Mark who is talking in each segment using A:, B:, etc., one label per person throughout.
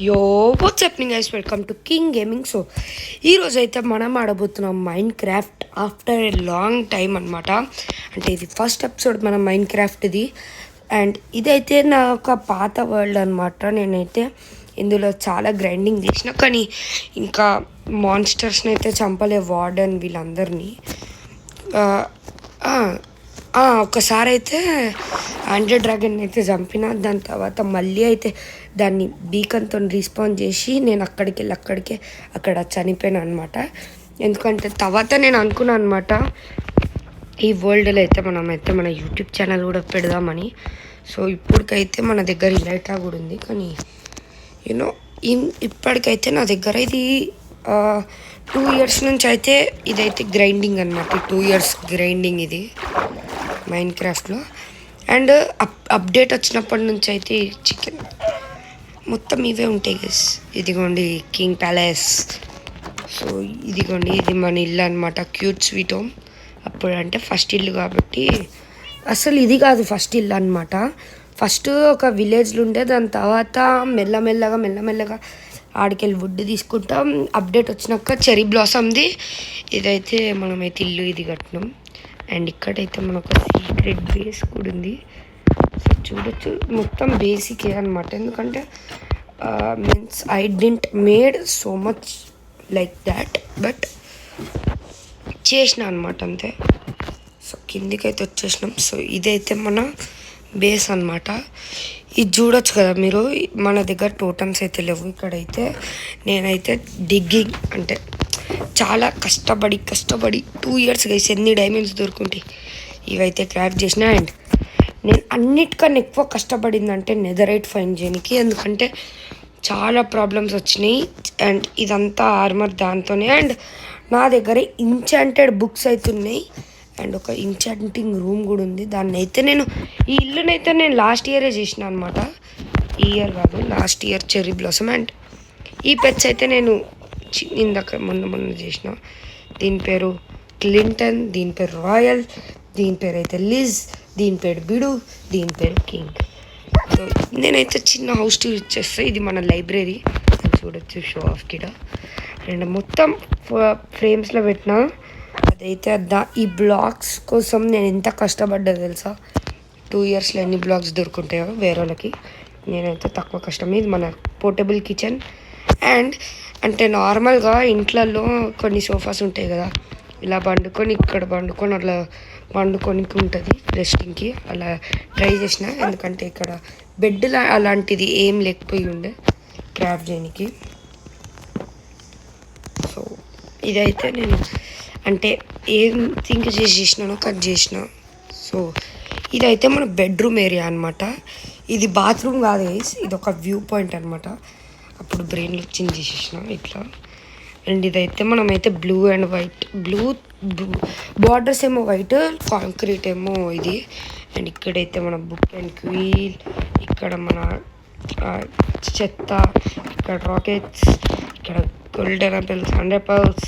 A: యో what's happening guys, welcome to King Gaming. So ఈరోజు అయితే మనం ఆడబోతున్నాం Minecraft after a long time అనమాట. అంటే ఇది ఫస్ట్ ఎపిసోడ్ మన మైండ్ క్రాఫ్ట్ది. అండ్ ఇదైతే నా ఒక పాత వరల్డ్ అనమాట. నేనైతే ఇందులో చాలా గ్రైండింగ్ చేసిన, కానీ ఇంకా మాన్స్టర్స్ని అయితే చంపలే, వార్డెన్ వీళ్ళందరినీ. ఒకసారి అయితే ఆండ్రాయిడ్ డ్రాగన్ అయితే చంపిన. దాని తర్వాత మళ్ళీ అయితే దాన్ని బీకన్తో రీస్పాన్ చేసి నేను అక్కడ చనిపోయాను అనమాట. ఎందుకంటే తర్వాత నేను అనుకున్నాను అనమాట, ఈ వరల్డ్లో అయితే మన యూట్యూబ్ ఛానల్ కూడా పెడదామని. సో ఇప్పటికైతే మన దగ్గర ఇలైట్రా కూడా ఉంది, కానీ యూనో ఇప్పటికైతే నా దగ్గర ఇది 2 years నుంచి అయితే ఇదైతే గ్రైండింగ్ అనమాట. 2 years గ్రైండింగ్ ఇది మైండ్ క్రాఫ్ట్లో. అండ్ అప్డేట్ వచ్చినప్పటి నుంచి అయితే చికెన్ మొత్తం ఇవే ఉంటాయి గైస్. ఇదిగోండి కింగ్ ప్యాలెస్. సో ఇదిగోండి, ఇది మన ఇల్లు అనమాట, క్యూట్ స్వీట్ హోమ్. అప్పుడు అంటే ఫస్ట్ ఇల్లు కాబట్టి, అసలు ఇది కాదు ఫస్ట్ ఇల్లు అనమాట. ఫస్ట్ ఒక విలేజ్లో ఉండే, దాని తర్వాత మెల్లమెల్లగా ఆడికెళ్ళి వుడ్ తీసుకుంటాం. అప్డేట్ వచ్చినాక చెరీ బ్లాసమ్ది ఇదైతే మనమైతే ఇల్లు ఇది కట్టినాం. అండ్ ఇక్కడైతే మనకు సీక్రెట్ బేస్ కూడా ఉంది. సో చూడొచ్చు, మొత్తం బేసికే అనమాట. ఎందుకంటే means I didn't made so much like that, but చేసిన అనమాట అంతే. సో కిందికైతే వచ్చేసినాం. సో ఇదైతే మన బేస్ అనమాట. ఇది చూడొచ్చు కదా మీరు, మన దగ్గర టోటమ్స్ అయితే లేవు. ఇక్కడైతే నేనైతే డిగ్గింగ్ అంటే చాలా కష్టపడి 2 years గైస్ ఎన్ని డైమండ్స్ దొరుకుంటాయి ఇవైతే క్రాఫ్ట్ చేసిన. అండ్ నేను అన్నిటికన్నా ఎక్కువ కష్టపడిందంటే నెదరైట్ ఫైండ్ చేయడానికి, ఎందుకంటే చాలా ప్రాబ్లమ్స్ వచ్చినాయి. అండ్ ఇదంతా ఆర్మర్ దాంతోనే. అండ్ నా దగ్గర ఇంచాంటెడ్ బుక్స్ అయితే ఉన్నాయి, అండ్ ఒక ఇంచాంటింగ్ రూమ్ కూడా ఉంది. ఈ ఇల్లునైతే నేను లాస్ట్ ఇయరే చేసిన అనమాట. ఈ ఇయర్ కాదు, last year cherry blossom. And ఈ పెట్స్ అయితే నేను ఇందాక మొన్న చేసిన. దీని పేరు క్లింటన్, దీని పేరు రాయల్, దీని పేరు అయితే లిజ్, దీని పేరు బిడు, దీని పేరు కింగ్. సో నేనైతే చిన్న హౌస్ టూర్ ఇచ్చేస్తా. ఇది మన లైబ్రరీ చూడొచ్చు, షో ఆఫ్ కిడ. అండ్ మొత్తం ఫ్రేమ్స్లో పెట్టిన. అదైతే ఈ బ్లాక్స్ కోసం నేను ఎంత కష్టపడ్డా తెలుసా. 2 yearsలో ఎన్ని బ్లాక్స్ దొరుకుంటాయో వేరే వాళ్ళకి, నేనైతే తక్కువ కష్టం. ఇది మన పోర్టబుల్ కిచెన్. అండ్ అంటే నార్మల్గా ఇంట్లలో కొన్ని సోఫాస్ ఉంటాయి కదా, ఇలా ఇక్కడ పండుకొని అట్లా పండుకోనికి ఉంటుంది రెస్టింగ్కి. అలా ట్రై చేసిన, ఎందుకంటే ఇక్కడ బెడ్ అలాంటిది ఏం లేకపోయి ఉండే క్రాఫ్ట్ చేయడానికి. సో ఇదైతే నేను అంటే ఏం థింక్ చేసినానో కట్ చేసిన. సో ఇదైతే మన బెడ్రూమ్ ఏరియా అనమాట. ఇది బాత్రూమ్ కాదు గైస్, ఇది ఒక వ్యూ పాయింట్ అనమాట. అప్పుడు బ్రెయిన్లో చేంజ్ చేసేసిన ఇట్లా. అండ్ ఇదైతే మనమైతే blue and white, blue borders ఏమో వైట్, కాంక్రీట్ ఏమో ఇది. అండ్ ఇక్కడైతే మన బుక్ అండ్ క్వీల్, ఇక్కడ మన చెత్త, ఇక్కడ రాకెట్స్, ఇక్కడ గోల్డెన్ ఆపిల్స్, 100 pearls.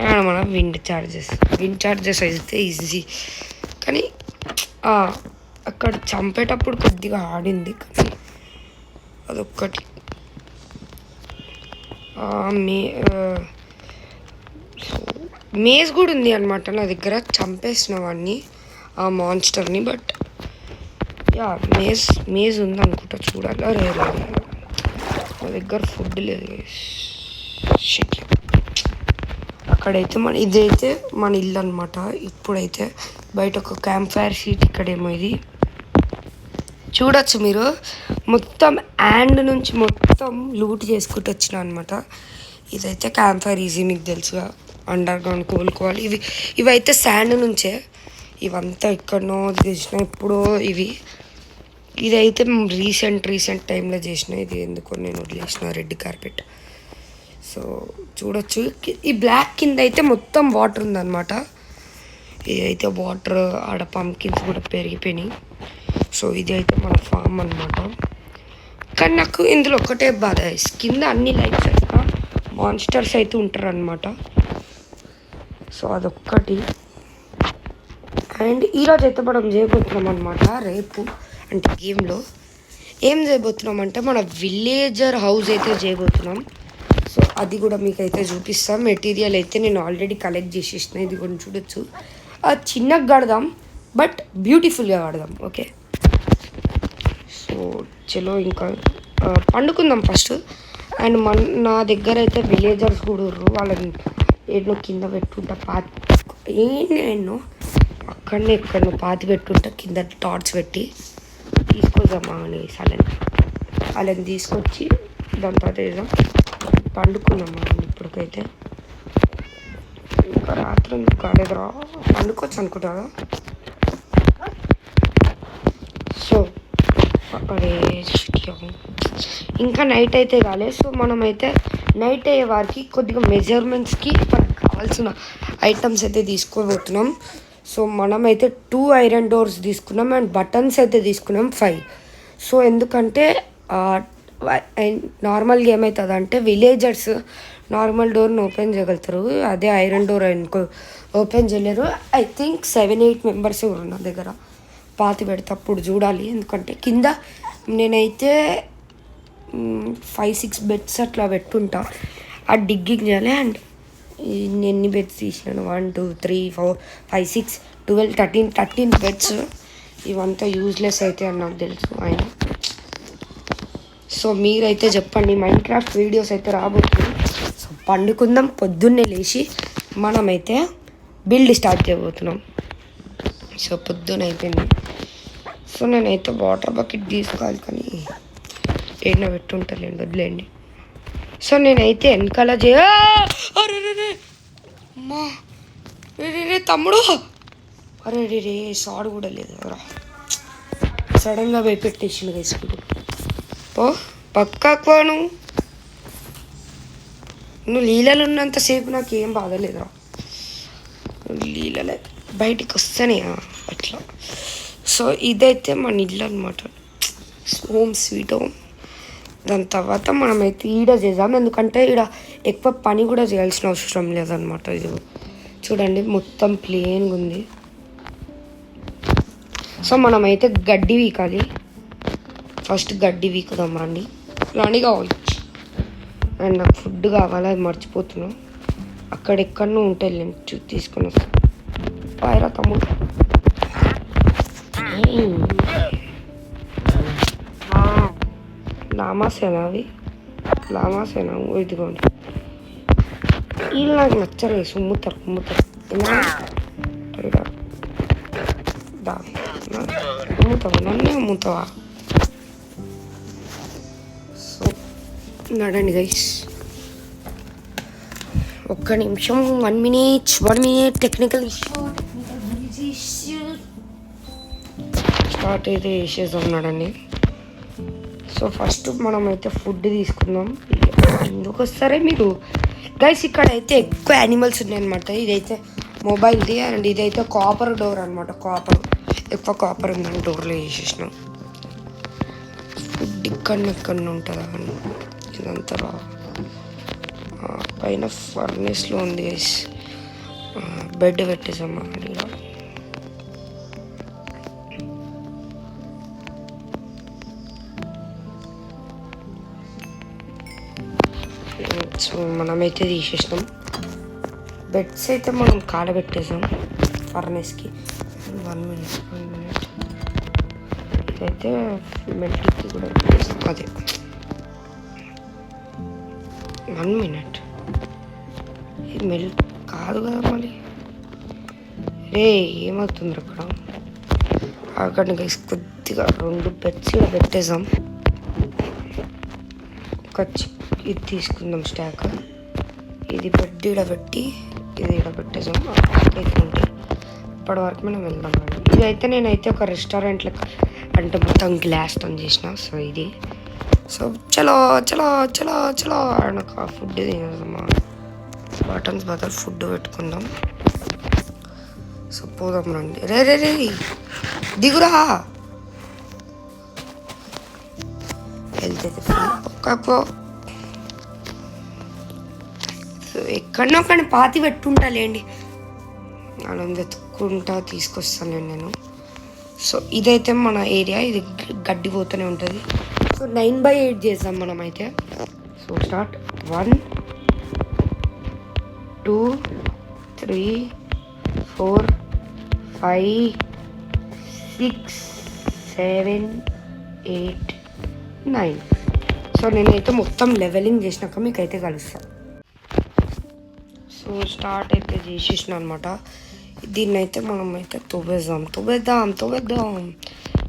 A: అండ్ మన విండ్ ఛార్జెస్ అయితే ఈజీ, కానీ అక్కడ చంపేటప్పుడు కొద్దిగా ఆడింది, కానీ అదొక్కటి. మేజ్ కూడా ఉంది అనమాట నా దగ్గర. చంపేసిన వాడిని, ఆ మాన్స్టర్ని. బట్ యా మేజ్ ఉంది అనుకుంటా, చూడాలి. నా దగ్గర ఫుడ్ లేదు. అక్కడైతే ఇదైతే మన ఇల్లు అనమాట. ఇప్పుడైతే బయట ఒక క్యాంప్ ఫైర్ షీట్, ఇక్కడేమో ఇది చూడొచ్చు మీరు. మొత్తం హ్యాండ్ నుంచి మొత్తం లూట్ చేసుకుంటూ వచ్చిన అనమాట. ఇదైతే క్యాంప్ ఫైర్ ఈజీ, మీకు తెలుసుగా, అండర్ గ్రౌండ్ కోలుకోవాలి. ఇవైతే శాండ్ నుంచే, ఇవంతా ఎక్కడనో చేసిన ఎప్పుడో ఇవి. ఇదైతే రీసెంట్ టైంలో చేసిన. ఇది ఎందుకో నేను వదిలేసిన రెడ్ కార్పెట్. సో చూడొచ్చు, ఈ బ్లాక్ కింద అయితే మొత్తం వాటర్ ఉందన్నమాట. ఇదైతే వాటర్, ఆడ పంకిన్స్ కూడా పెరిగిపోయినాయి. సో ఇది అయితే మన ఫామ్ అనమాట. కానీ నాకు ఇందులో ఒకటే బాధ, కింద అన్ని లైట్స్ అయితే మాన్స్టర్స్ అయితే ఉంటారు అనమాట. సో అదొక్కటి. అండ్ ఈరోజు అయితే మనం చేయబోతున్నాం అనమాట. రేపు అంటే గేమ్లో ఏం చేయబోతున్నాం అంటే మన విలేజర్ హౌస్ అయితే చేయబోతున్నాం. సో అది కూడా మీకైతే చూపిస్తాం. మెటీరియల్ అయితే నేను ఆల్రెడీ కలెక్ట్ చేసేసిన, ఇది కూడా చూడొచ్చు. చిన్నగా కడదాం బట్ బ్యూటిఫుల్గా కడదాం. ఓకే, సో చలో ఇంకా పండుకుందాం ఫస్ట్. అండ్ నా దగ్గర అయితే విలేజర్స్ కూడా ఉర్రు, వాళ్ళని ఎన్నో కింద పెట్టుకుంటా ఎన్నో అక్కడనే ఎక్కడనో పాతి పెట్టుకుంటా కింద టార్చ్ పెట్టి తీసుకొద్దామా అని వాళ్ళని తీసుకొచ్చి దాని తర్వాత వేద్దాం, పండుకుందామా అని. ఇప్పటికైతే ఇంకా రాత్రి కాలేదురా, పండుకోవచ్చు అనుకుంటా. సో అరే ఇంకా నైట్ అయితే కాలేదు. సో మనమైతే నైట్ అయ్యే వారికి కొద్దిగా మెజర్మెంట్స్కి మనకు కావాల్సిన ఐటమ్స్ అయితే తీసుకోబోతున్నాం. సో మనమైతే 2 ఐరన్ డోర్స్ తీసుకున్నాం అండ్ బటన్స్ అయితే తీసుకున్నాం 5. సో ఎందుకంటే నార్మల్గా ఏమవుతుంది అంటే విలేజర్స్ నార్మల్ డోర్ని ఓపెన్ చేయగలుగుతారు, అదే ఐరన్ డోర్ అనుకో ఓపెన్ చేయలేరు. ఐ థింక్ 7-8 మెంబర్స్ ఉన్నారు నా దగ్గర. పాతి పెడితే అప్పుడు చూడాలి, ఎందుకంటే కింద నేనైతే 5-6 బెడ్స్ అట్లా పెట్టుంటా. ఆ డిగ్గింగ్ చేయాలి. అండ్ ఎన్ని బెడ్స్ తీసినాను, 1 2 3 4 5 6 12 13 బెడ్స్. ఇవంతా యూజ్లెస్ అయితే అని నాకు తెలుసు ఆయన. సో మీరైతే చెప్పండి, మైండ్ క్రాఫ్ట్ వీడియోస్ అయితే రాబోతుంది. సో పండుకుందాం, పొద్దున్నే లేచి మనమైతే బిల్డ్ స్టార్ట్ చేయబోతున్నాం. సో పొద్దున్న అయిపోయింది. సో నేనైతే వాటర్ బకెట్ తీసుకోవాలి, కానీ ఏమైనా పెట్టుంటలేండి, వదిలేండి. సో నేనైతే వెనకాల అమ్మా రే తమ్ముడు, అరే రే సాడు కూడా లేదు రా, సడన్గా పోయి పెట్టేసిండు వేసుకుంటూ. ఓ పక్కకు నువ్వు లీలలు ఉన్నంతసేపు నాకు ఏం బాధలేదురా, లీలలే బయటికి వస్తేనే అట్లా. సో ఇదైతే మన ఇల్లు అనమాట, హోమ్ స్వీట్ హోమ్. దాని తర్వాత మనమైతే ఈడ చేద్దాం, ఎందుకంటే ఈడ ఎక్కువ పని కూడా చేయాల్సిన అవసరం లేదనమాట. ఇది చూడండి మొత్తం ప్లేన్గా ఉంది. సో మనమైతే గడ్డి వీకాలి. ఫస్ట్ గడ్డి వీకుదాం రండి, రాణి కావచ్చు. అండ్ నాకు ఫుడ్ కావాలి, అది మర్చిపోతున్నాను. అక్కడెక్కడనో ఉంటాయి, నేను తీసుకొని వస్తాను. పాయరా తమ్ముడు. లామాసేనా అవి, లామాసేనా? ఇదిగోండి, వీళ్ళు నాకు నచ్చరు, ఉమ్ముతారు అమ్ముతావా, నన్నే అమ్ముతావా? సో నడండి గైస్, ఒక్క నిమిషం, 1 minute టెక్నికల్ స్టార్ట్ అయితే వేసేద్దాం. నడండి. సో ఫస్ట్ మనమైతే ఫుడ్ తీసుకుందాం. ఎందుకు వస్తారే మీరు గైస్? ఇక్కడ అయితే ఎక్కువ యానిమల్స్ ఉన్నాయన్నమాట. ఇదైతే మొబైల్ది అండ్ ఇదైతే కాపర్ డోర్ అనమాట. ఎక్కువ కాపర్ ఉందని డోర్లో వేసేసినాం. ఫుడ్ ఎక్కడ ఉంటుందా అని ఇదంతా పైన ఫర్నేస్లో ఉంది గైస్. బెడ్ పెట్టేసామా ఇలా. సో మనమైతే తీసేసినాం. బెడ్స్ అయితే మనం కాలబెట్టేసాం ఫర్నేస్కి. 1 minute ఇదైతే మెల్ట్కి కూడా అదే 1 minute. ఇది మెల్ట్ కాదు కదా మళ్ళీ. రే ఏమవుతుంది అక్కడ కొద్దిగా 2 బెడ్స్ ఇక్కడ పెట్టేసాం. ఇది తీసుకుందాం స్టాక్. ఇది బెడ్ ఇక్కడ పెట్టి ఇది ఇక్కడ పెట్టేసాం. ఉంటాయి ఇప్పటి వరకు మనం వెళ్దాం. ఇది అయితే నేనైతే ఒక రెస్టారెంట్ లెక్క అంటే మొత్తం గ్లాస్తో చేసిన. సో ఇది సో చలో చలో చలో చలో నాకు ఆ ఫుడ్ తినేదమ్మా. బటన్స్ బదులు ఫుడ్ పెట్టుకుందాం. సో పోదాం రండి. రే దిగురా, వెళ్తే పక్కకు. సో ఎక్కడనో కానీ పాతి పెట్టుంటాలేండి, అలా వెతుక్కుంటా తీసుకొస్తాను నేను. సో ఇదైతే మన ఏరియా, ఇది గడ్డి పోతూనే ఉంటుంది. సో 9/8 చేద్దాం మనమైతే. So start. 1 2 3 4 5 6 7 8 9. సో నేనైతే మొత్తం లెవెలింగ్ చేసినాక మీకైతే కలుస్తాను. సో స్టార్ట్ అయితే చేసేసిన అనమాట. దీన్ని అయితే మనం అయితే తవ్వేద్దాం.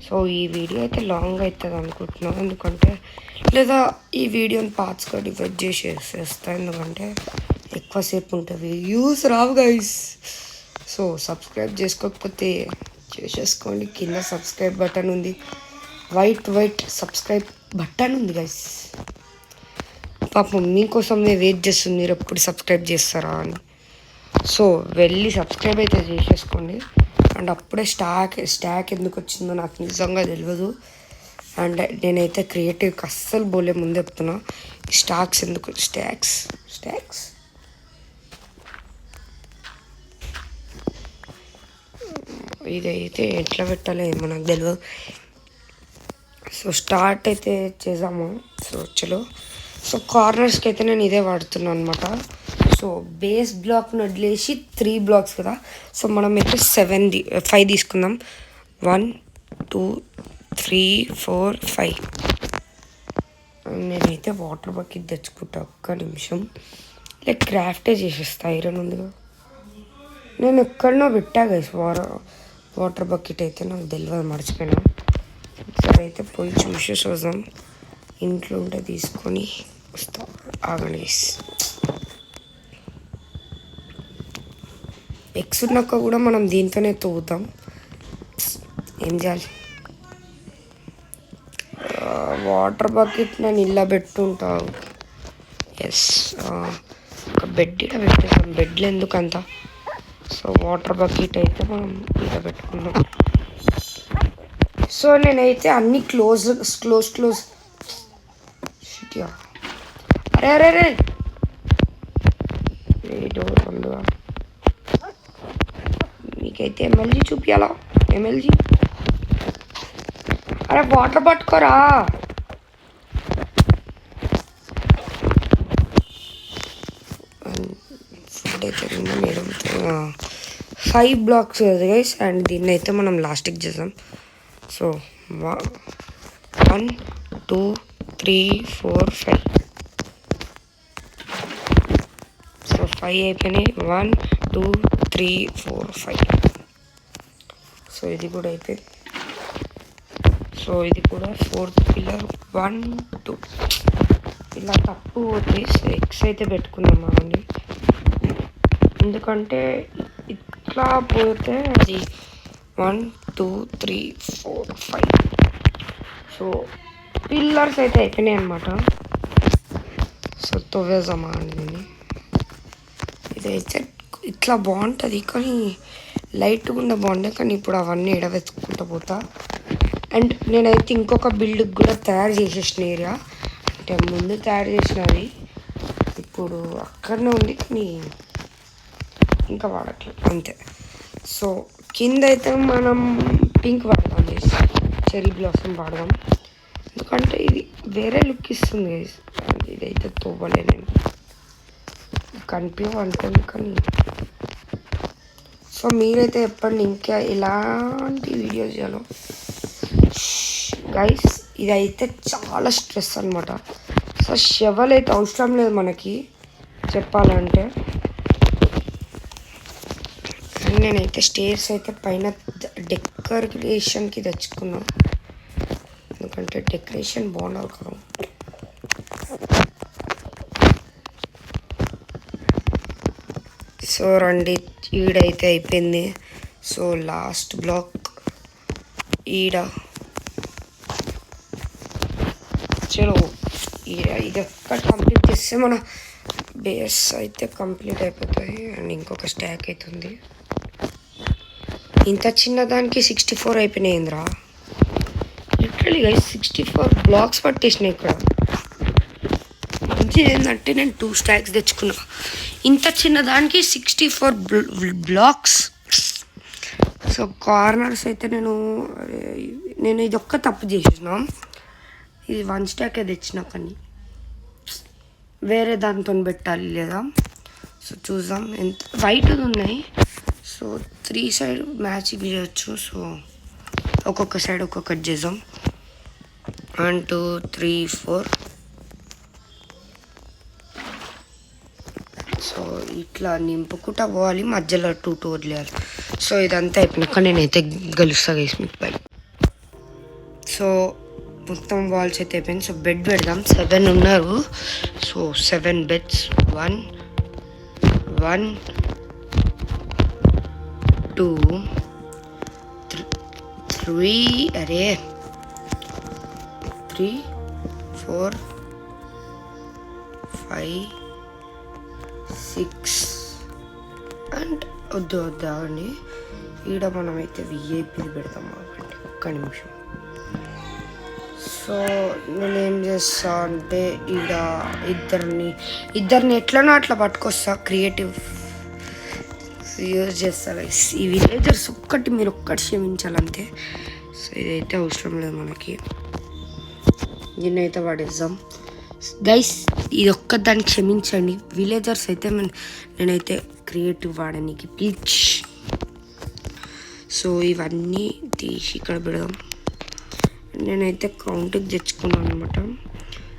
A: సో ఈ వీడియో అయితే లాంగ్ అవుతుంది అనుకుంటున్నాను, ఎందుకంటే లేదా ఈ వీడియోని పార్ట్స్గా డివైడ్ చేసేస్తాను, ఎందుకంటే ఎక్కువసేపు ఉంటుంది, వ్యూస్ రావు గైస్. సో సబ్స్క్రైబ్ చేసుకోకపోతే చేసేసుకోండి. కింద సబ్స్క్రైబ్ బటన్ ఉంది, వైట్ సబ్స్క్రైబ్ బటన్ ఉంది గైస్. పాపం మీకోసమే వెయిట్ చేస్తుంది, మీరు ఎప్పుడు సబ్స్క్రైబ్ చేస్తారా అని. సో వెళ్ళి సబ్స్క్రైబ్ అయితే చేసేసుకోండి. అండ్ అప్పుడే స్టాక్ ఎందుకు వచ్చిందో నాకు నిజంగా తెలియదు. అండ్ నేనైతే క్రియేటివ్కి అస్సలు పోలే, ముందు చెప్తున్నా. స్టాక్స్ ఇదైతే ఎట్లా పెట్టాలో ఏమో నాకు తెలియదు. సో స్టార్ట్ అయితే చేద్దాము. సో చలో. సో కార్నర్స్కి అయితే నేను ఇదే వాడుతున్నాను అనమాట. సో బేస్ బ్లాక్ని వదిలేసి 3 బ్లాక్స్ కదా. సో మనం అయితే 5 తీసుకుందాం. 1 2 3 4 5. నేనైతే వాటర్ బకెట్ తెచ్చుకుంటా, ఒక్క నిమిషం. క్రాఫ్టే చేసేస్తా, ఐరన్ ఉంది కదా. నేను ఎక్కడనో పెట్టా గైస్ వాటర్ బకెట్ అయితే, నాకు తెలియదు, మర్చిపోయినా. సరే అయితే పోయి చూద్దాం. ఇంట్లో ఉంటే తీసుకొని వస్తా, ఆగండి గైస్. ఎగ్స్ ఉన్నాక కూడా మనం దీంతోనే తవ్వుతాం, ఏం చేయాలి. వాటర్ బకెట్ నేను ఇలా పెట్టుంటావు. ఎస్, ఒక బెడ్ ఇలా పెట్టేసాం. బెడ్లు ఎందుకంత. సో వాటర్ బకెట్ అయితే మనం ఇలా పెట్టుకుందాం. సో నేనైతే అన్ని క్లోజ్ షిట్యా. అరే డోర్ బందుగా. మీకైతే ఎమ్మెల్జీ చూపించాలా? ఎమ్మెల్జీ, అరే వాటర్ పట్టుకోరా. ఫుడ్ అయితే మేడం 5 బ్లాక్స్ కదా గైస్. అండ్ దీన్ని అయితే మనం లాస్ట్కి చేద్దాం. సో 1 2 3 4 5. సో 5 అయిపోయినాయి. 1 2 3 4 5. సో ఇది కూడా అయిపోయింది. సో ఇది కూడా 4th పిల్లర్. 1 2. ఇలా తప్పు పోతే ఎక్స్ అయితే పెట్టుకున్నాం అండి, ఎందుకంటే ఇట్లా పోతే అది 1 2 3 4 5. సో పిల్లర్స్ అయితే అయిపోయినాయి అనమాట. సో తవ్వేద్దామా అండి దీన్ని. ఇదైతే ఇట్లా బాగుంటుంది, కానీ లైట్గా ఉండే బాగుండే, కానీ ఇప్పుడు అవన్నీ ఎడవెత్తుకుంటూ పోతా. అండ్ నేనైతే ఇంకొక బిల్డ్కి కూడా తయారు చేసేసిన ఏరియా, అంటే ముందు తయారు చేసినది ఇప్పుడు అక్కడనే ఉంది, కానీ ఇంకా వాడట్లేదు అంతే. సో కింద అయితే మనం పింక్ వాడదాం, చెరీ బ్లాసమ్ వాడదాం, ఎందుకంటే ఇది వేరే లుక్ ఇస్తుంది. ఇదైతే తోవలే, నేను కనిపించవు అనుకోండి, కానీ సో మీరైతే చెప్పండి ఇంకా ఎలాంటి వీడియోస్ చేయాలో గైస్. ఇదైతే చాలా స్ట్రెస్ అనమాట. సో షవల్ అయితే అవసరం లేదు మనకి చెప్పాలంటే. నేనైతే స్టేర్స్ అయితే పైన డెకరేషన్కి తెచ్చుకున్నా, ఎందుకంటే డెకరేషన్ బాగుండాలి కదా. సో రండి, ఈడైతే అయిపోయింది. సో లాస్ట్ బ్లాక్ ఈడ. చలో ఇది ఒక్కటి కంప్లీట్ చేస్తే మన బేస్ అయితే కంప్లీట్ అయిపోతుంది. అండ్ ఇంకొక స్టాక్ అవుతుంది. ఇంత చిన్న దానికి 64 అయిపోయినాయి ఇంద్రా. లిటరలీ గైస్ 64 బ్లాక్స్ పట్టేసినాయి ఇక్కడ. మంచిది ఏంటంటే నేను 2 స్టాక్స్ తెచ్చుకున్నా, ఇంత చిన్న దానికి 64 బ్లాక్స్. సో కార్నర్స్ అయితే నేను ఇది ఒక్క తప్పు చేసిన. ఇది 1 స్టాకే తెచ్చిన, కానీ వేరే దాంతో పెట్టాలి లేదా. సో చూద్దాం. ఎంత వైట్ది ఉన్నాయి. సో 3 సైడ్ మ్యాచింగ్ చేయొచ్చు. సో ఒక్కొక్క సైడ్ ఒక్కొక్కటి చేద్దాం. 1 2 3 4. సో ఇట్లా నింపుకుంటా పోవాలి, మధ్యలో 2 2 వదిలేయాలి. సో ఇదంతా అయిపోయినాక నేనైతే గెలుస్తా గైస్ మీకు పై. సో మొత్తం వాల్స్ అయితే అయిపోయింది. సో బెడ్ పెడదాం. 7 ఉన్నారు. So 7 beds. 1 1 2 3 అరే 3 4 5 6 అండ్ వద్దండి. ఈడ మనమైతే విఐపీ పెడతాం. అవ్వండి ఒక్క నిమిషం. సో నేనేం చేస్తా అంటే ఈడ ఇద్దరిని ఎట్లనో అట్లా పట్టుకొస్తా, క్రియేటివ్ యూజ్ చేస్తా గైస్. ఈ విలేజర్స్ మీరు ఒక్కటి క్షమించాలంతే. సో ఇదైతే అవసరం లేదు మనకి. దీన్నైతే పడేద్దాం గైస్. ఇది ఒక్కదాన్ని క్షమించండి. విలేజర్స్ అయితే నేనైతే క్రియేటివ్ వాడడానికి ప్లీజ్. సో ఇవన్నీ తీసి ఇక్కడ పెడదాం. నేనైతే కౌంట్కి తెచ్చుకున్నాను అనమాట.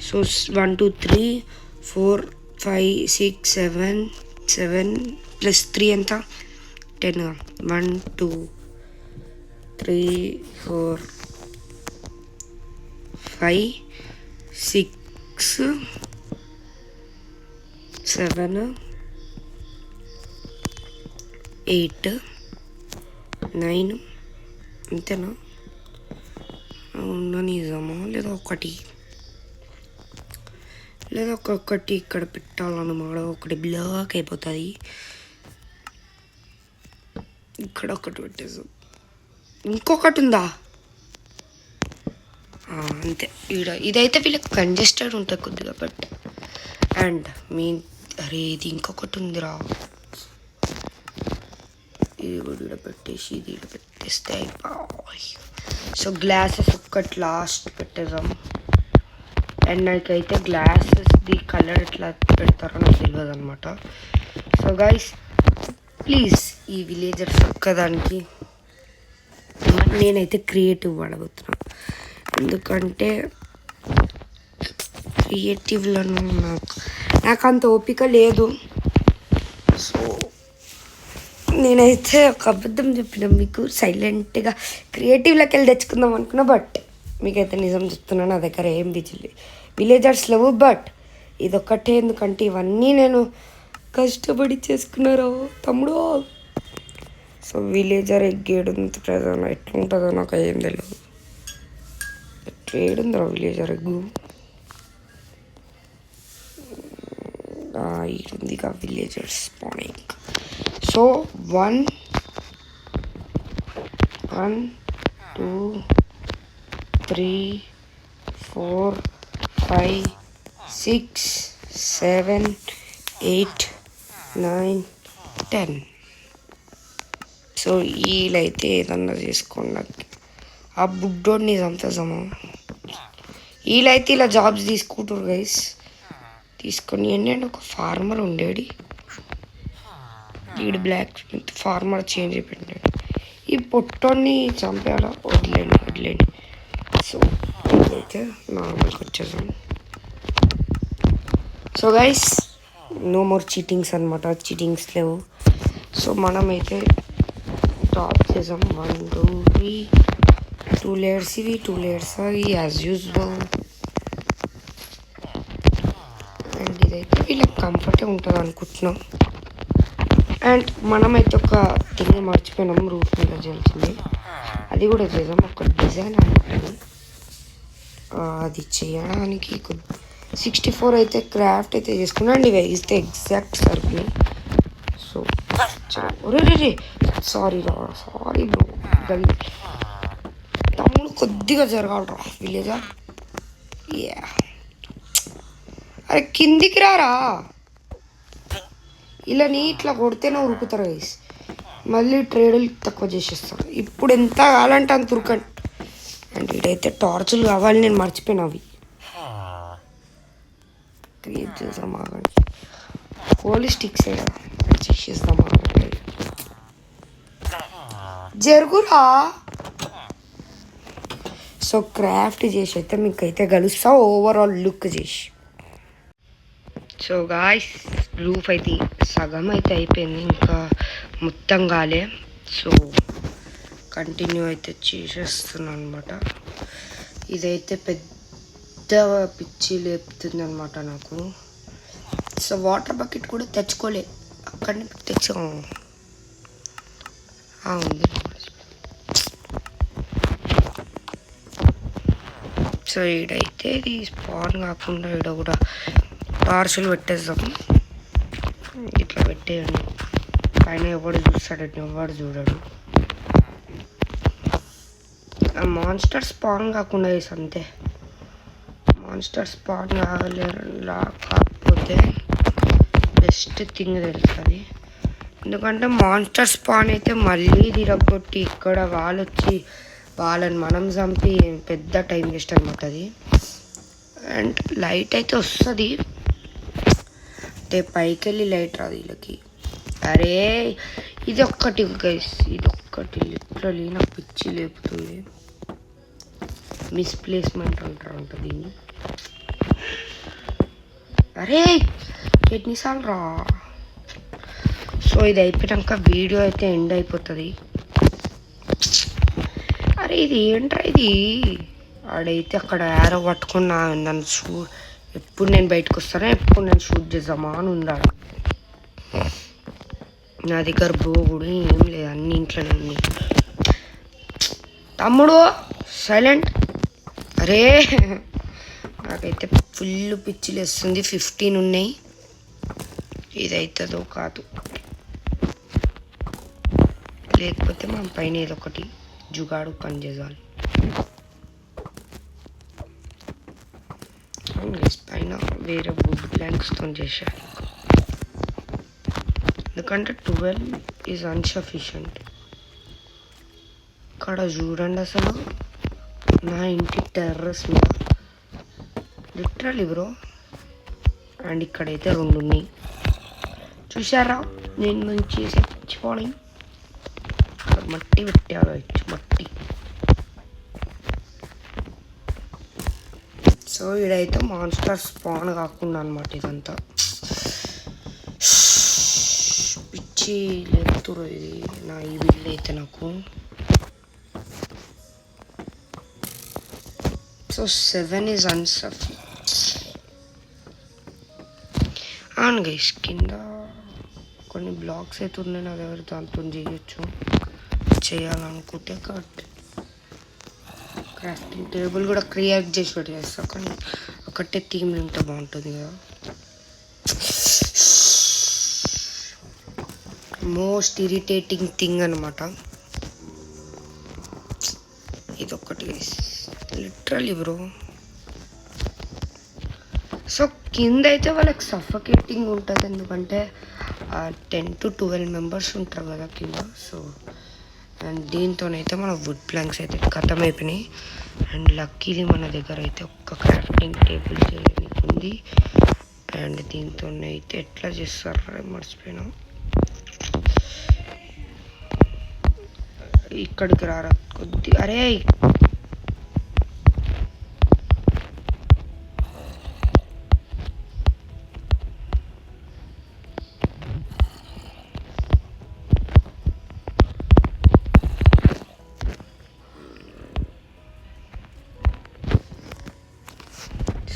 A: సో 1 2 3 4 5 6 7 7 + 3 ఎంత 10. 1 2 3 4 5 6 7 8 9 అంతేనా? ఉన్న నిజమా లేదా ఒక్కొక్కటి ఇక్కడ పెట్టాలన్నమాట. ఒకటి బ్లాక్ అయిపోతుంది. ఇక్కడ ఒకటి పెట్టేసాం. ఇంకొకటి ఉందా? అంతే. ఇదైతే వీళ్ళకి కంజెస్టెడ్ ఉంటుంది కొద్దిగా. బట్ అండ్ అరే ఇది ఇంకొకటి ఉందిరా. ఇది కూడా ఇక్కడ పెట్టేసి ఇది ఇక్కడ పెట్టేస్తే అయిపోయి. సో గ్లాసెస్ ఒక్కటి లాస్ట్ పెట్టేద్దాం. అండ్ నాకైతే గ్లాసెస్ది కలర్ ఎట్లా పెడతారో నాకు తెలియదు అనమాట. సో గైస్ ప్లీజ్ ఈ విలేజర్స్ ఒక్కదానికి నేనైతే క్రియేటివ్ వాడబోతున్నాను. ఎందుకంటే క్రియేటివ్లో నాకు అంత ఓపిక లేదు. సో నేనైతే ఒక అబద్ధం చెప్పిన మీకు. సైలెంట్గా క్రియేటివ్లోకి వెళ్ళి తెచ్చుకుందాం అనుకున్నా. బట్ మీకైతే నిజం చెప్తున్నాను, నా దగ్గర ఏం విలేజర్స్ లేవు. బట్ ఇదొక్కటే. ఎందుకంటే ఇవన్నీ నేను కష్టపడి చేసుకున్నారో తమ్ముడు. సో విలేజర్ ఎగ్గేడు ప్రధాన ఎట్లుంటుందో నాకు ఏం తెలియదు. ఏడుందో విలేజర్ ఎగ్గు ఇదిగా విలేజర్స్ స్పానింగ్. సో 1 1 2 3 4 5 6 7 8 9 10. సో వీళ్ళైతే ఏదన్నా చేసుకోండి. ఆ బుడ్డోడిని చంపేసాము. వీళ్ళైతే ఇలా జాబ్స్ తీసుకుంటారు గైస్. తీసుకొని ఏంటంటే ఒక ఫార్మర్ ఉండేది. ఈడు బ్లాక్ స్మిత్ ఫార్మర్ చేంజ్ అయిపోయాడు. ఈ పొట్టోని చంపేయాలా? వదిలేండి. సో ఇదైతే నార్మల్గా వచ్చేసాం. So guys no more cheatings అనమాట. చీటింగ్స్ లేవు. సో మనమైతే టాప్ చేసాం. 1 2 3 2 లేయర్స్. ఇవి 2 లేయర్స్ అవి యాజ్ యూజువల్. అండ్ ఇదైతే వీళ్ళకి కంఫర్టే ఉంటుంది అనుకుంటున్నాం. అండ్ మనమైతే ఒక థింగ్ మర్చిపోయినాం, రూఫ్ మీద చేయాల్సింది. అది కూడా చేద్దాం. ఒక డిజైన్ అనుకుంటుంది. అది చేయడానికి 64 అయితే క్రాఫ్ట్ అయితే చేసుకున్నాండి. ఇవి ఇస్తే ఎగ్జాక్ట్ సరిపోయి. సో రే సారీ బ్రో. తమ్ముడు కొద్దిగా జరగాలరా విలేజా. అరే కిందికి రారా. ఇలా ఇట్లా కొడితేనే ఉరుకుతారు గైస్. మళ్ళీ ట్రేడులు తక్కువ చేసేస్తారు. ఇప్పుడు ఎంత కావాలంటే అంత ఉరకండి. అండ్ ఇదైతే టార్చులు కావాలి, నేను మర్చిపోయినా అవి. క్రియేట్ చేద్దాం ఆగండి. హోలీ స్టిక్స్ చేసేద్దాం ఆగండి. జరుగురా. సో క్రాఫ్ట్ చేసి అయితే మీకైతే కలుస్తా ఓవరాల్ లుక్ చేసి. సో గాయ్స్ రూఫ్ అయితే సగం అయితే అయిపోయింది, ఇంకా మొత్తం కాలే. సో కంటిన్యూ అయితే చేసేస్తున్నాను అనమాట. ఇదైతే పెద్ద పిచ్చి లేపుతుంది అనమాట నాకు. సో వాటర్ బకెట్ కూడా తెచ్చుకోలే, అక్కడనే తెచ్చా ఉంది. సో ఈడైతే ఇది స్పాన్ కాకుండా ఈడ కూడా పార్సల్ పెట్టేద్దాం. ఇట్లా పెట్టేయండి, పైన ఎవడు చూస్తాడండి, ఎవడు చూడడు. మాన్స్టర్ స్పాన్ కాకుండా వేసి అంతే. మాన్స్టర్ స్పాన్ కాకపోతే బెస్ట్ థింగ్ తెలుస్తుంది. ఎందుకంటే మాన్స్టర్ స్పాన్ అయితే మళ్ళీ తిరగొట్టి ఇక్కడ వాళ్ళని మనం చంపి పెద్ద టైం వేస్ట్ అనమాట అది. అండ్ లైట్ అయితే వస్తుంది, అంటే పైకి వెళ్ళి లైట్ రాదు వీళ్ళకి. అరే ఇది ఒక్కటి గైస్, ఇది ఒక్కటి లిటరలీ నాకు పిచ్చి లేపుతుంది. మిస్ప్లేస్మెంట్ అంటారంట దీన్ని. అరే ఎన్నిసార్లు రా. సో ఇది అయిపోయాక వీడియో అయితే ఎండ్ అయిపోతుంది. అరే ఇది ఏంట్రా ఇది, ఆడైతే అక్కడ యారో పట్టుకున్నా నన్ను ఎప్పుడు నేను బయటకు వస్తానో ఎప్పుడు నేను షూట్ చేద్దామా అని ఉండాలి. నా దగ్గర బ్రో కూడా ఏం లేదు, అన్ని ఇంట్లోనే ఉంది. తమ్ముడు సైలెంట్. అరే నాకైతే ఫుల్ పిచ్చిలు వేస్తుంది. 15 ఉన్నాయి, ఇదవుతుందో కాదు. లేకపోతే మనం పైన ఏదో ఒకటి జుగాడు పని చేయాలి. పైన వేరే వుడ్ ప్లాంక్స్తో చేశారు, ఎందుకంటే 12 ఈజ్ అన్సఫిషియంట్. ఇక్కడ చూడండి అసలు నా ఇంటి టెర్రస్ మీద లిటరల్లీ బ్రో. అండ్ ఇక్కడైతే 2 ఉన్నాయి చూసారా, నేను మంచి చచ్చిపోయి మట్టి పెట్టారు, మట్టి. సో ఇడైతే మాన్స్టర్ స్పాన్ కాకుండా అనమాట ఇదంతా. పిచ్చి లేపుతురు ఇది నా ఈ బిల్డ్ అయితే నాకు. సో 7 ఈజ్ అన్సఫ్. అవును గైస్, కింద కొన్ని బ్లాక్స్ అయితే ఉన్నాయి నా దగ్గర, దాంతో చేయొచ్చు చేయాలనుకుంటే. కట్ క్రాఫ్టింగ్ టేబుల్ కూడా క్రియేట్ చేసి పెట్టేస్తా, కానీ ఒకటే థీమ్ ఉంటే బాగుంటుంది కదా. మోస్ట్ ఇరిటేటింగ్ థింగ్ అనమాట ఇదొక్కటి లిటరల్లీ బ్రో. సో కింద అయితే వాళ్ళకి సఫకేటింగ్ ఉంటుంది, ఎందుకంటే 10 to 12 మెంబర్స్ ఉంటారు కదా కింద. సో అండ్ దీంతోనైతే మన వుడ్ ప్లాంక్స్ అయితే ఖతం అయిపోయినాయి. అండ్ లక్కీలీ మన దగ్గర అయితే ఒక్క క్రాఫ్టింగ్ టేబుల్ చేయడానికి ఉంది. అండ్ దీంతోనైతే ఎట్లా చేస్తారో మర్చిపోయినా. ఇక్కడికి రారా కొద్ది. అరే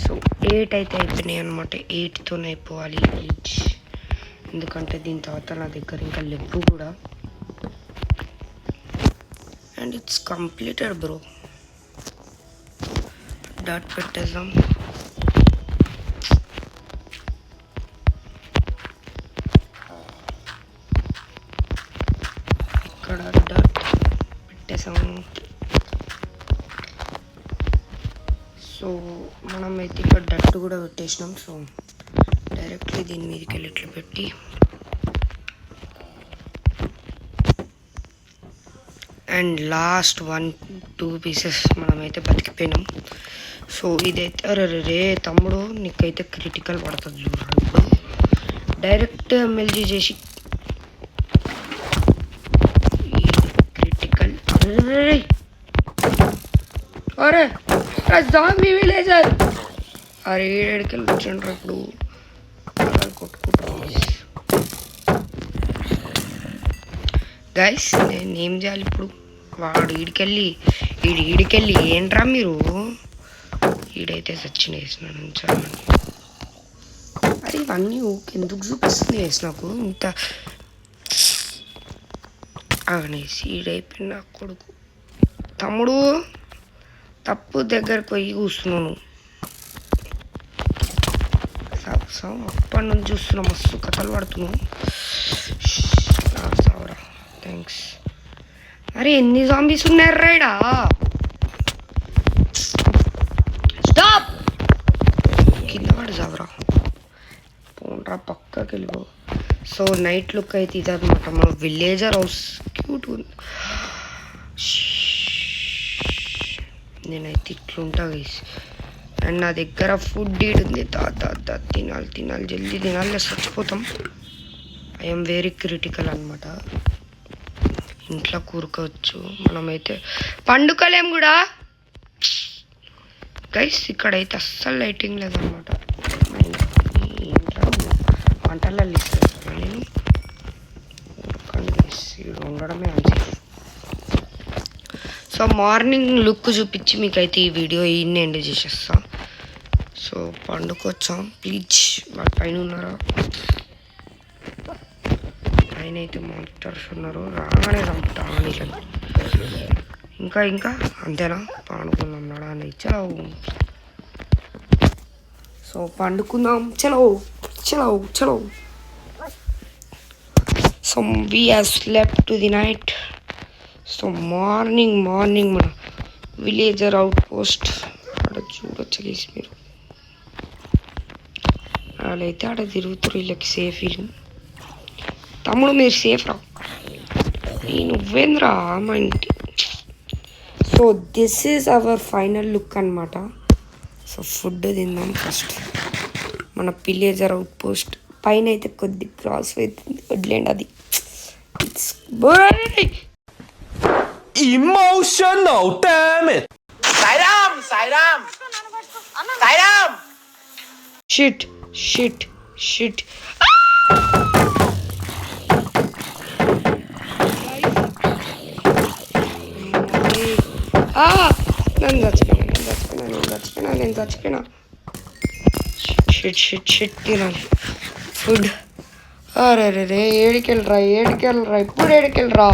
A: సో 8 అయితే అయిపోయినాయి అనమాట. 8తోనే అయిపోవాలి విలేజ్, ఎందుకంటే దీని తర్వాత నా దగ్గర ఇంకా లెవ్వు కూడా. And it's completed bro. Dot పెట్టేద్దాం. ఇక్కడ డాట్ పెట్టేసాము. సో మనమైతే ఇక్కడ డట్ కూడా పెట్టేసినాం. సో డైరెక్ట్లీ దీని మీదకి వెళ్ళి ఇట్లా పెట్టి అండ్ లాస్ట్ 1-2 పీసెస్ మనమైతే బతికిపోయినాం. సో ఇదైతే అరే తమ్ముడు నీకైతే క్రిటికల్ పడుతుంది చూడండి. ఇప్పుడు డైరెక్ట్ ఎమ్మెల్జీ చేసి క్రిటికల్ అరే జాంబీ విలేజర్ అరే ఏడికెళ్ళి వచ్చిండ్రు ఇప్పుడు కొట్టుకుంటాం. గైస్ నేను ఏం చేయాలి ఇప్పుడు? వాడు ఈడికెళ్ళి ఏంట్రా మీరు? ఈడైతే సచిన వేసినాను చాలా. అరే ఇవన్నీ ఎందుకు చూపిస్తుంది వేసి నాకు ఇంత అనేసి ఈడైపోయిన నా కొడుకు. తమ్ముడు తప్పు దగ్గరకు పోయి కూర్చున్నాను. అప్పటి నుంచి చూస్తున్నా మస్తు కథలు పడుతున్నావు. సావరా థ్యాంక్స్. అరే ఎన్ని జాంబీస్ ఉన్నారు రైడా? స్టాప్ కింద పడి సావరా పోన్రా పక్కకి వెళ్ళిపో. సో నైట్ లుక్ అయితే ఇదనమాట మా విలేజర్ హౌస్. క్యూట్ ఉంది. నేనైతే ఇట్లుంటా గైస్. అండ్ నా దగ్గర ఫుడ్ ఉంది. తినాలి జల్దీ తినాలి, చచ్చిపోతాం. ఐఎమ్ వెరీ క్రిటికల్ అనమాట. ఇంట్లో కూరుకోవచ్చు మనమైతే పండుకోలేం కూడా గైస్. ఇక్కడైతే అస్సలు లైటింగ్ లేదనమాట. వంటల్లో ఇస్తాను నేను ఇక్కడ ఉండడమే మంచిది. సో మార్నింగ్ లుక్ చూపించి మీకైతే ఈ వీడియో ఈయన్ని ఎండ్ చేసేస్తా. సో పండుకొచ్చాం ప్లీజ్. వాళ్ళ పైన ఉన్నారా? పైన అయితే మానిటర్స్ ఉన్నారు. రాగానే చంపుతా నీళ్ళని. ఇంకా అంతేనా? పండుకుందాం నడా అని చలో. సో పండుకుందాం చలో. So we have slept to the night. So morning మన విలేజర్ అవుట్ పోస్ట్ అక్కడ చూడొచ్చు గైస్ మీరు. వాళ్ళైతే ఆడ తిరుగుతారు. వీళ్ళకి సేఫ్ ఫీలింగ్. తమ్ముడు మీరు సేఫ్ రా. నువ్వేంద్రా మా ఇంటి. So this is our final look అనమాట. సో ఫుడ్ తిందాం ఫస్ట్. మన విలేజర్ అవుట్ పోస్ట్ పైన అయితే కొద్ది క్రాస్ అవుతుంది. వడ్లేండి అది. It's
B: emotional damn it. Sairam.
A: Shit. నేను చచ్చిపోయినా. షిట్ తినాలి ఫుడ్. అరే ఏడికెళ్ళరా ఇప్పుడు ఏడికెళ్ళరా?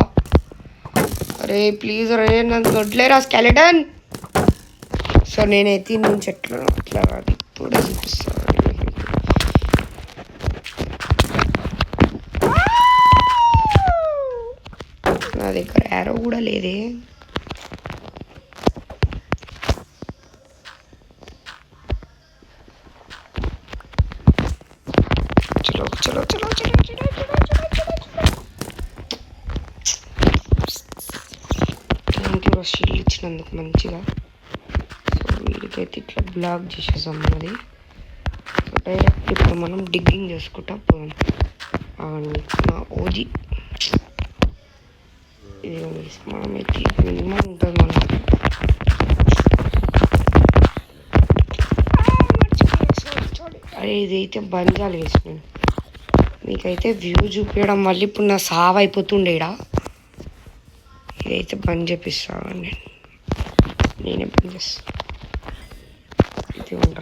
A: అరే ప్లీజ్ రే నన్ను వడ్లేరా స్కెలెటన్. సో నేనైతే నుంచి ఎట్లా అట్లా రాదు. ఇప్పుడు చూపిస్తాను. నా దగ్గర యారో కూడా లేదే. చలో షీల్డ్ ఇచ్చినందుకు మంచిగా. సో వీడికైతే ఇట్లా బ్లాక్ చేసేసాం అది. సో డైరెక్ట్ ఇప్పుడు మనం డిగ్గింగ్ చేసుకుంటా పోదాం. నా ఓజీ ఇది మనమైతే మినిమం ఉంటుంది మనకి. అరే ఇదైతే బంజాలు వేసుకున్నాను. మీకైతే వ్యూ చూపించడం వల్ల ఇప్పుడు నా సావ్ అయిపోతుండేడా. ఇదైతే బంద్ చేపిస్తాను నేనే బంద్ చేస్తాను.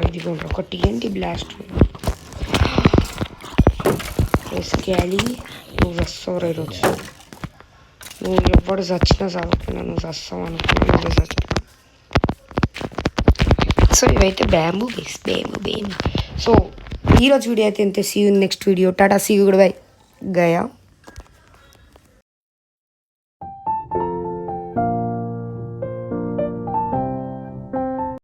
A: ఇది ఉండరా ఒక TNT బ్లాస్ట్. స్కాలీ నువ్వు చస్తావు ఈరోజు. నువ్వు ఎవరు చచ్చినా చదవకపోయినా నువ్వు చస్తావు అనుకున్నా చచ్చిపో. సో ఇవైతే బ్యాంబూ. సో ఈరోజు వీడియో అయితే ఇంతే. See you next video. Tata see you. Good bye Gaya.